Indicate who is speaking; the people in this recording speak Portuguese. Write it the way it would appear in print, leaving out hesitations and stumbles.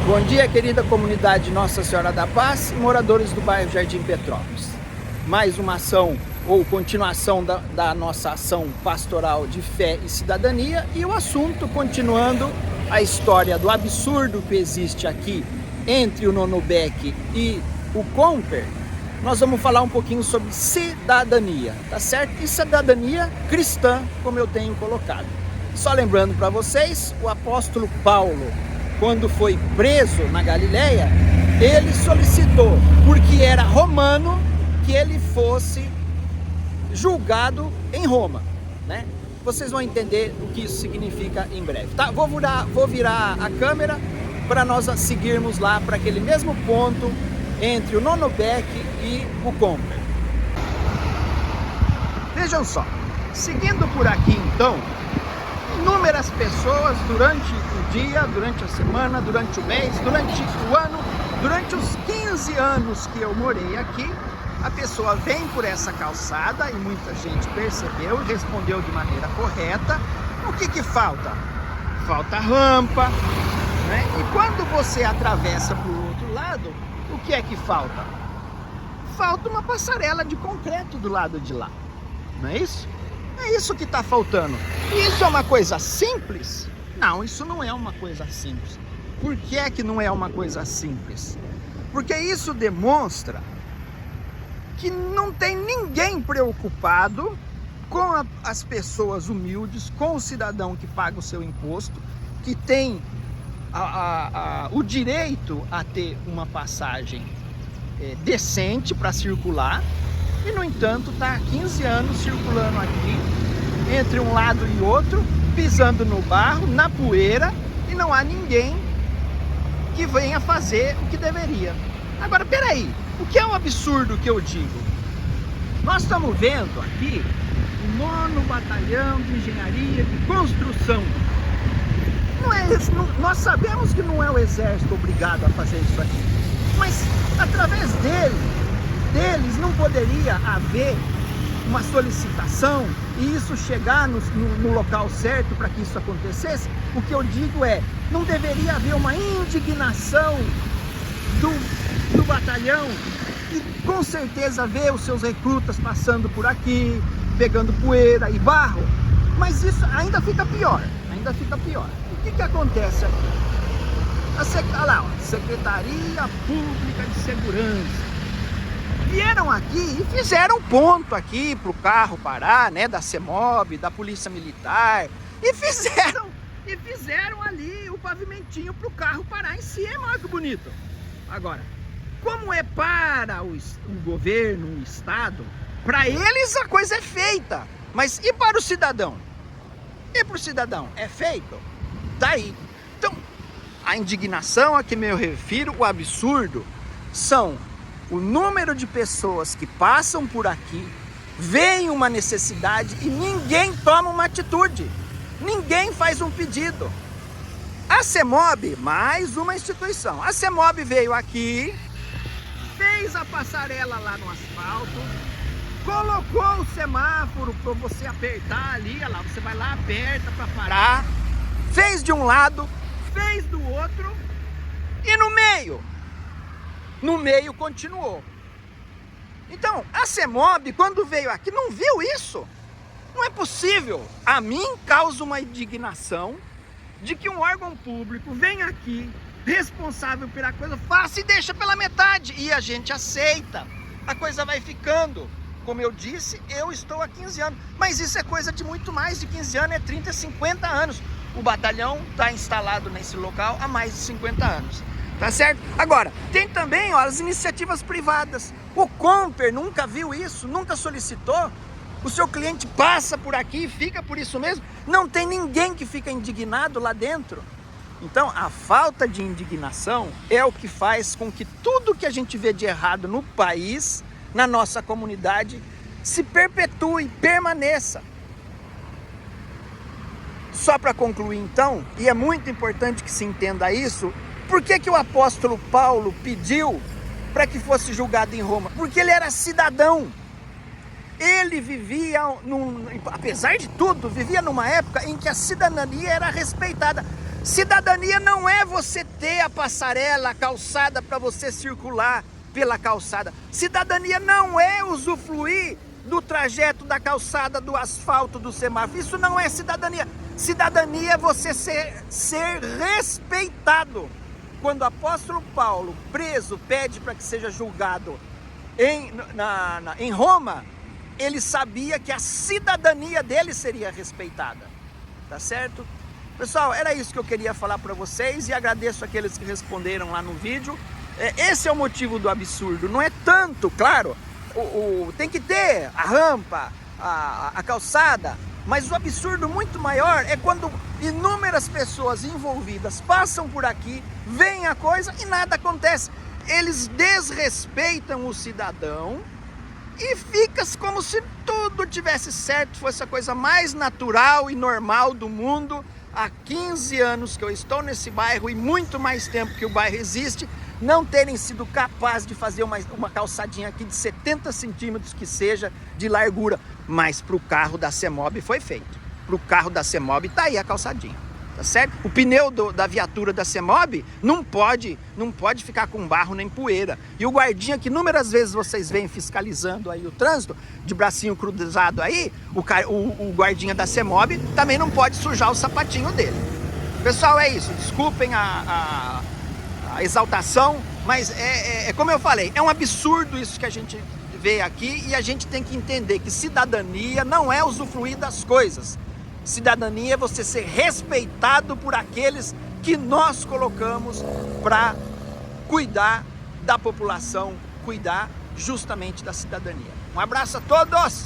Speaker 1: Bom dia, querida comunidade Nossa Senhora da Paz e moradores do bairro Jardim Petrópolis. Mais uma ação ou continuação da nossa ação pastoral de fé e cidadania, e o assunto continuando a história do absurdo que existe aqui entre o Nonobeck e o Comper. Nós vamos falar um pouquinho sobre cidadania, tá certo? E cidadania cristã, como eu tenho colocado. Só lembrando para vocês, o apóstolo Paulo, quando foi preso na Galileia, ele solicitou, porque era romano, que ele fosse julgado em Roma, né? Vocês vão entender o que isso significa em breve, tá? Vou virar a câmera para nós seguirmos lá para aquele mesmo ponto entre o Nonobeck e o Comper. Vejam só, seguindo por aqui então, inúmeras pessoas durante o dia, durante a semana, durante o mês, durante o ano, durante os 15 anos que eu morei aqui, a pessoa vem por essa calçada e muita gente percebeu e respondeu de maneira correta. O que falta? Falta rampa, né? E quando você atravessa para o outro lado, o que é que falta? Falta uma passarela de concreto do lado de lá, não é isso? É isso que está faltando. E isso é uma coisa simples? Não, isso não é uma coisa simples. Por que é que não é uma coisa simples? Porque isso demonstra que não tem ninguém preocupado com as pessoas humildes, com o cidadão que paga o seu imposto, que tem o direito a ter uma passagem decente para circular. E, no entanto, está há 15 anos circulando aqui, entre um lado e outro, pisando no barro, na poeira, e não há ninguém que venha fazer o que deveria. Agora, peraí, o que é um absurdo que eu digo? Nós estamos vendo aqui o 9º Batalhão de Engenharia de Construção. Nós sabemos que não é o Exército obrigado a fazer isso aqui, mas através deles não poderia haver uma solicitação e isso chegar no local certo para que isso acontecesse? O que eu digo é, não deveria haver uma indignação do batalhão, e com certeza vê os seus recrutas passando por aqui, pegando poeira e barro, mas isso ainda fica pior, O que acontece aqui? Olha lá, Secretaria Pública de Segurança. Vieram aqui e fizeram ponto aqui para o carro parar, né, da CEMOB, da Polícia Militar, e fizeram ali o pavimentinho para o carro parar em cima. Olha que bonito. Agora, como é para o governo, o Estado, para eles a coisa é feita, mas e para o cidadão? E para o cidadão é feito? Daí. Então, a indignação a que me refiro, o absurdo, são o número de pessoas que passam por aqui, veem uma necessidade e ninguém toma uma atitude, ninguém faz um pedido. A CEMOB, mais uma instituição, a CEMOB veio aqui, fez a passarela lá no asfalto, colocou o semáforo para você apertar ali, olha lá, você vai lá, aperta para parar, fez de um lado, fez do outro, e no meio continuou. Então, a CEMOB, quando veio aqui, não viu isso. Não é possível. A mim causa uma indignação de que um órgão público vem aqui, responsável pela coisa, faça e deixa pela metade. E a gente aceita. A coisa vai ficando. Como eu disse, eu estou há 15 anos. Mas isso é coisa de muito mais de 15 anos, é 30, 50 anos. O batalhão está instalado nesse local há mais de 50 anos. Tá certo? Agora, tem também, ó, as iniciativas privadas. O Comper nunca viu isso, nunca solicitou. O seu cliente passa por aqui e fica por isso mesmo. Não tem ninguém que fica indignado lá dentro. Então, a falta de indignação é o que faz com que tudo que a gente vê de errado no país, na nossa comunidade, se perpetue, permaneça. Só para concluir então, e é muito importante que se entenda isso, por que o apóstolo Paulo pediu para que fosse julgado em Roma? Porque ele era cidadão. Ele vivia, apesar de tudo, vivia numa época em que a cidadania era respeitada. Cidadania não é você ter a passarela, a calçada para você circular pela calçada. Cidadania não é usufruir do trajeto da calçada, do asfalto, do semáforo. Isso não é cidadania. Cidadania é você ser respeitado. Quando o apóstolo Paulo, preso, pede para que seja julgado em Roma, ele sabia que a cidadania dele seria respeitada. Tá certo? Pessoal, era isso que eu queria falar para vocês e agradeço aqueles que responderam lá no vídeo. Esse é o motivo do absurdo. Não é tanto, claro, tem que ter a rampa, a calçada, mas o absurdo muito maior é quando inúmeras pessoas envolvidas passam por aqui, veem a coisa e nada acontece. Eles desrespeitam o cidadão e fica como se tudo tivesse certo, fosse a coisa mais natural e normal do mundo. Há 15 anos que eu estou nesse bairro e muito mais tempo que o bairro existe, não terem sido capazes de fazer uma calçadinha aqui de 70 centímetros que seja de largura. Mas para o carro da CEMOB foi feito. Para o carro da CEMOB está aí a calçadinha, tá certo? O pneu da viatura da CEMOB não pode ficar com barro nem poeira. E o guardinha que inúmeras vezes vocês veem fiscalizando aí o trânsito, de bracinho cruzado aí, o guardinha da CEMOB também não pode sujar o sapatinho dele. Pessoal, é isso. Desculpem a exaltação, mas é como eu falei, é um absurdo isso que a gente vê aqui e a gente tem que entender que cidadania não é usufruir das coisas. Cidadania é você ser respeitado por aqueles que nós colocamos para cuidar da população, cuidar justamente da cidadania. Um abraço a todos!